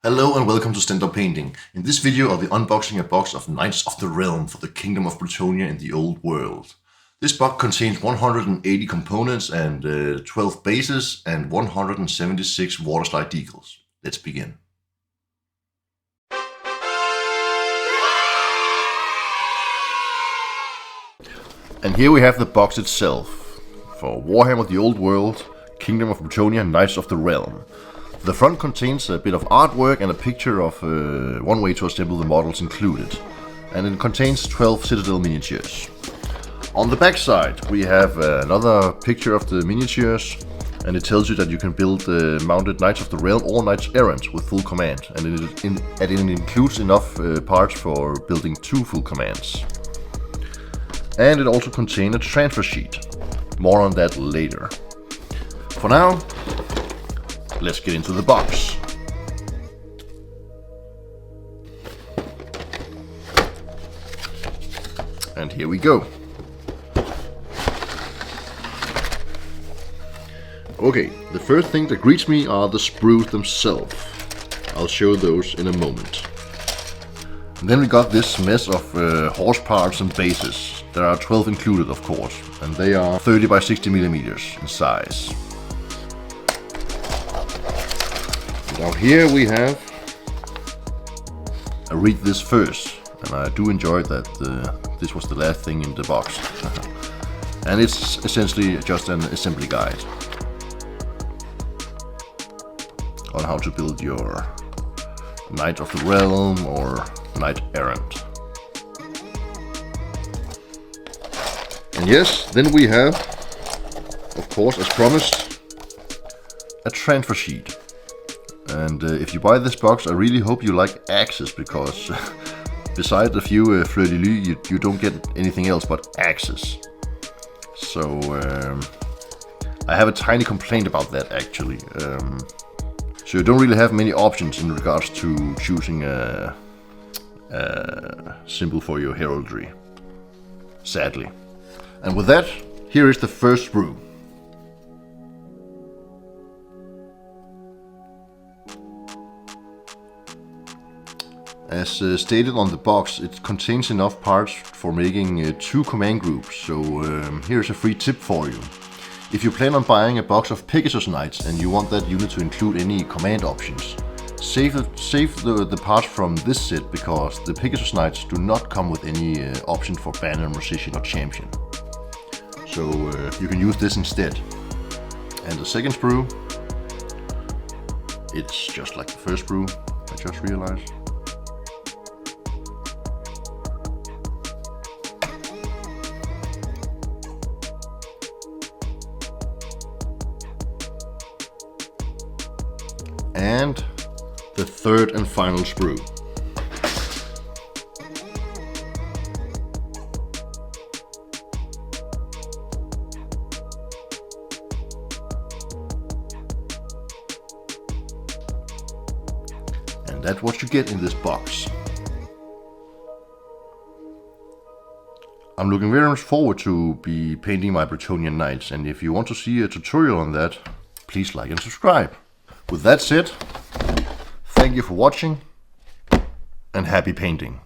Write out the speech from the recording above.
Hello and welcome to Stender Painting. In this video I'll be unboxing a box of Knights of the Realm for the Kingdom of Bretonnia in the Old World. This box contains 180 components and 12 bases and 176 waterslide decals. Let's begin. And here we have the box itself for Warhammer the Old World, Kingdom of Bretonnia, Knights of the Realm. The front contains a bit of artwork and a picture of one way to assemble the models included. And it contains 12 Citadel miniatures. On the back side we have another picture of the miniatures, and it tells you that you can build mounted Knights of the Realm or Knights Errant with full command. And it includes enough parts for building 2 full commands. And it also contains a transfer sheet. More on that later. For now, let's get into the box. And here we go. Okay, the first thing that greets me are the sprues themselves. I'll show those in a moment. And then we got this mess of horse parts and bases. There are 12 included, of course, and they are 30 by 60 millimeters in size. Now here we have, I read this first, and I do enjoy that this was the last thing in the box. And it's essentially just an assembly guide on how to build your Knight of the Realm or Knight Errant. And yes, then we have, of course, as promised, a transfer sheet. And if you buy this box, I really hope you like axes, because besides a few fleur-de-lis, you don't get anything else but axes. So I have a tiny complaint about that, actually. So you don't really have many options in regards to choosing a symbol for your heraldry, sadly. And with that, here is the first sprue. As stated on the box, it contains enough parts for making 2 command groups, so here's a free tip for you. If you plan on buying a box of Pegasus Knights and you want that unit to include any command options, save the parts from this set, because the Pegasus Knights do not come with any option for banner, musician or champion. So you can use this instead. And the second sprue, it's just like the first sprue, I just realized. And the third and final sprue. And that's what you get in this box. I'm looking very much forward to be painting my Bretonnian Knights, and if you want to see a tutorial on that, please like and subscribe. With that said, thank you for watching, and happy painting.